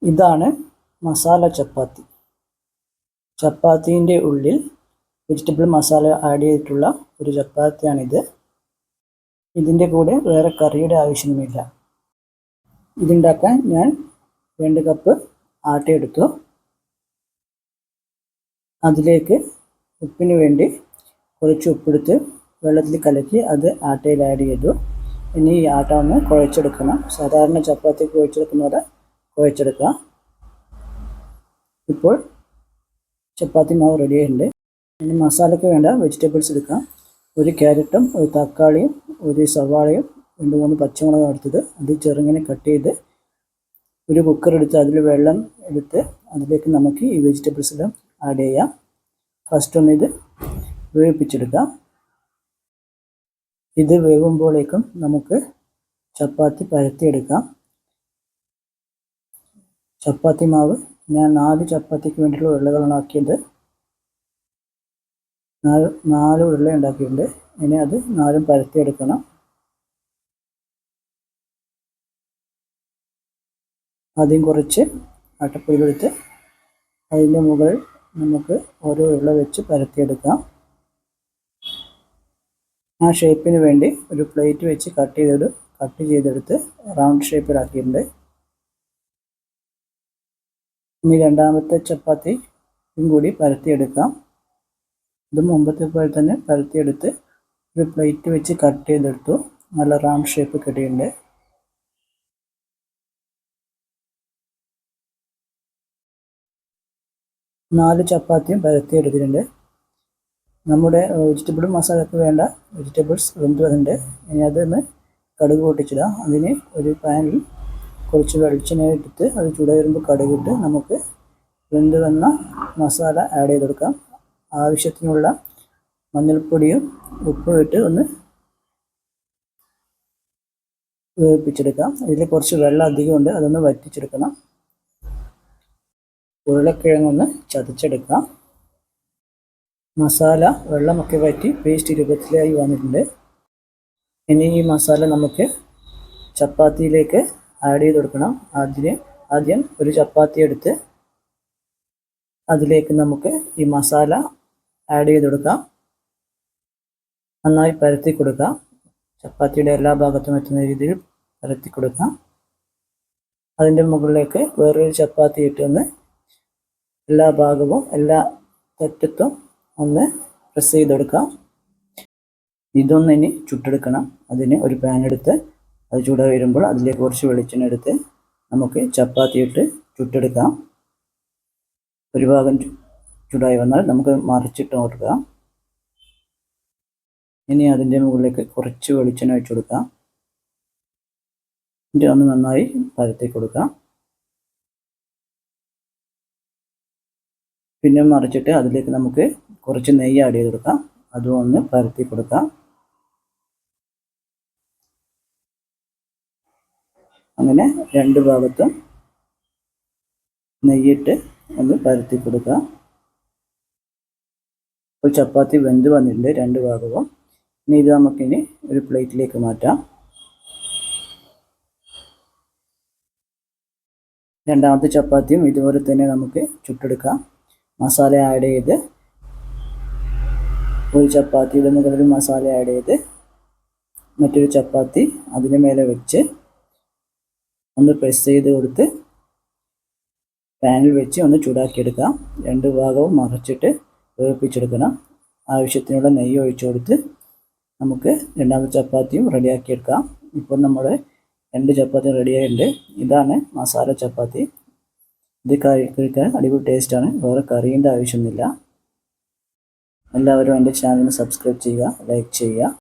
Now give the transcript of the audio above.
ഇതാണ് മസാല ചപ്പാത്തി. ചപ്പാത്തീൻ്റെ ഉള്ളിൽ vegetable masala add ചെയ്തിട്ടുള്ള ഒരു ചപ്പാത്തിയാണിത്. ഇതിൻ്റെ കൂടെ വേറെ കറിയുടെ ആവശ്യമൊന്നുമില്ല. ഇതുണ്ടാക്കാൻ ഞാൻ 2 കപ്പ് ആട്ട എടുത്തു. അതിലേക്ക് ഉപ്പിന് വേണ്ടി കുറച്ച് ഉപ്പെടുത്ത് വെള്ളത്തിൽ കലക്കി അത് ആട്ടയിൽ ആഡ് ചെയ്തു. ഇനി ഈ ആട്ട ഒന്ന് കുഴച്ചെടുക്കണം. സാധാരണ ചപ്പാത്തി കുഴച്ചെടുക്കുന്ന പോലെ കുഴച്ചെടുക്കുക. ഇപ്പോൾ ചപ്പാത്തി മാവ് റെഡി ആയിട്ടുണ്ട്. ഇനി മസാലയ്ക്ക് വേണ്ട വെജിറ്റബിൾസ് എടുക്കാം. 1 ക്യാരറ്റും 1 തക്കാളിയും 1 സവാളയും 2-3 പച്ചമുളകും എടുത്തത് അത് ചെറുങ്ങനെ കട്ട് ചെയ്ത് ഒരു കുക്കർ എടുത്ത് അതിൽ വെള്ളം എടുത്ത് അതിലേക്ക് നമുക്ക് ഈ വെജിറ്റബിൾസ് എല്ലാം ആഡ് ചെയ്യാം. ഫസ്റ്റ് ഒന്ന് ഇത് വേവിപ്പിച്ചെടുക്കാം. ഇത് വേവുമ്പോഴേക്കും നമുക്ക് ചപ്പാത്തി പരത്തിയെടുക്കാം. ചപ്പാത്തി മാവ് ഞാൻ 4 ചപ്പാത്തിക്ക് വേണ്ടിയിട്ടുള്ള ഉരുളകളാണ് ആക്കിയത്. 4 ഉരുള ഉണ്ടാക്കിയിട്ടുണ്ട്. ഇനി അത് 4ഉം പരത്തിയെടുക്കണം. ആദ്യം കുറച്ച് ആട്ടപ്പൊടികളെടുത്ത് അതിൻ്റെ മുകളിൽ നമുക്ക് ഓരോ ഉരുള വെച്ച് പരത്തിയെടുക്കാം. ആ ഷേപ്പിന് വേണ്ടി ഒരു പ്ലേറ്റ് വെച്ച് കട്ട് ചെയ്തെടുത്ത് റൗണ്ട് ഷേപ്പിലാക്കിയിട്ടുണ്ട്. ഇനി രണ്ടാമത്തെ ചപ്പാത്തിയും കൂടി പരത്തിയെടുക്കാം. ഇത് മുമ്പത്തെ പോലെ തന്നെ പരത്തിയെടുത്ത് ഒരു പ്ലേറ്റ് വെച്ച് കട്ട് ചെയ്തെടുത്തു. നല്ല റൗണ്ട് ഷേപ്പ് കിട്ടിയിട്ടുണ്ട്. നാല് ചപ്പാത്തിയും പരത്തിയെടുത്തിട്ടുണ്ട്. നമ്മുടെ വെജിറ്റബിൾ മസാലയ്ക്ക് വേണ്ട വെജിറ്റബിൾസ് വെന്ത് വന്നിട്ടുണ്ട്. ഇനി അതൊന്ന് കടുക് പൊട്ടിച്ചിടാം. അതിന് ഒരു പാനിൽ കുറച്ച് വെളിച്ചെണ്ണ എടുത്ത് അത് ചൂടായി കടുകിട്ട് നമുക്ക് വെന്ത് വന്ന മസാല ആഡ് ചെയ്തെടുക്കാം. ആവശ്യത്തിനുള്ള മഞ്ഞൾപ്പൊടിയും ഉപ്പും ഇട്ട് ഒന്ന് വേവിപ്പിച്ചെടുക്കാം. ഇതിൽ കുറച്ച് വെള്ളം അധികമുണ്ട്, അതൊന്ന് വറ്റിച്ചെടുക്കണം. ഉരുളക്കിഴങ്ങൊന്ന് ചതച്ചെടുക്കാം. മസാല വെള്ളമൊക്കെ വറ്റി പേസ്റ്റ് രൂപത്തിലായി വന്നിട്ടുണ്ട്. ഇനി ഈ മസാല നമുക്ക് ചപ്പാത്തിയിലേക്ക് ആഡ് ചെയ്ത് കൊടുക്കണം. ആദ്യം ഒരു ചപ്പാത്തി എടുത്ത് അതിലേക്ക് നമുക്ക് ഈ മസാല ആഡ് ചെയ്ത് കൊടുക്കാം. നന്നായി പരത്തി കൊടുക്കാം. ചപ്പാത്തിയുടെ എല്ലാ ഭാഗത്തും എത്തുന്ന രീതിയിൽ പരത്തി കൊടുക്കാം. അതിൻ്റെ മുകളിലേക്ക് വേറൊരു ചപ്പാത്തി ഇട്ടൊന്ന് എല്ലാ ഭാഗവും എല്ലാ തെറ്റത്തും ഒന്ന് പ്രസ് ചെയ്ത് കൊടുക്കാം. ഇതൊന്ന് ഇനി ചുട്ടെടുക്കണം. അതിന് ഒരു പാൻ എടുത്ത് അത് ചൂടായി വരുമ്പോൾ അതിലേക്ക് കുറച്ച് വെളിച്ചെണ്ണ എടുത്ത് നമുക്ക് ചപ്പാത്തി ഇട്ട് ചുട്ടെടുക്കാം. ഒരു ഭാഗം ചൂടായി വന്നാൽ നമുക്ക് മറിച്ചിട്ട് കൊടുക്കാം. ഇനി അതിൻ്റെ മുകളിലേക്ക് കുറച്ച് വെളിച്ചെണ്ണ ഒഴിച്ചു കൊടുക്കാം. എന്നിട്ട് ഒന്ന് നന്നായി പരത്തി കൊടുക്കാം. പിന്നെ മറിച്ചിട്ട് അതിലേക്ക് നമുക്ക് കുറച്ച് നെയ്യ് ആഡ് ചെയ്ത് കൊടുക്കാം. അതും ഒന്ന് പരത്തി കൊടുക്കാം. അങ്ങനെ 2 ഭാഗത്തും നെയ്യിട്ട് ഒന്ന് പരത്തി കൊടുക്കാം. ഇപ്പോൾ ചപ്പാത്തി വെന്ത് വന്നിട്ടുണ്ട് 2 ഭാഗവും. ഇനി ഇത് നമുക്കിനി ഒരു പ്ലേറ്റിലേക്ക് മാറ്റാം. രണ്ടാമത്തെ ചപ്പാത്തിയും ഇതുപോലെ തന്നെ നമുക്ക് ചുട്ടെടുക്കാം. മസാല ആഡ് ചെയ്ത് ഒരു ചപ്പാത്തിയുടെ മുകളിൽ മസാല ആഡ് ചെയ്ത് മറ്റൊരു ചപ്പാത്തി അതിന് മേലെ വെച്ച് ഒന്ന് പ്രസ് ചെയ്ത് കൊടുത്ത് പാനിൽ വെച്ച് ഒന്ന് ചൂടാക്കിയെടുക്കാം. 2 ഭാഗവും മറിച്ചിട്ട് വേവിപ്പിച്ചെടുക്കണം. ആവശ്യത്തിനുള്ള നെയ്യ് ഒഴിച്ചു കൊടുത്ത് നമുക്ക് രണ്ടാമത്തെ ചപ്പാത്തിയും റെഡിയാക്കിയെടുക്കാം. ഇപ്പോൾ നമ്മുടെ 2 ചപ്പാത്തി റെഡിയായിട്ടുണ്ട്. ഇതാണ് മസാല ചപ്പാത്തി. ഇത് കഴിക്കാൻ അടിപൊളി ടേസ്റ്റാണ്. വേറെ കറീൻ്റെ ആവശ്യമൊന്നുമില്ല. എല്ലാവരും എൻ്റെ ചാനലിന് സബ്സ്ക്രൈബ് ചെയ്യുക, ലൈക്ക് ചെയ്യുക.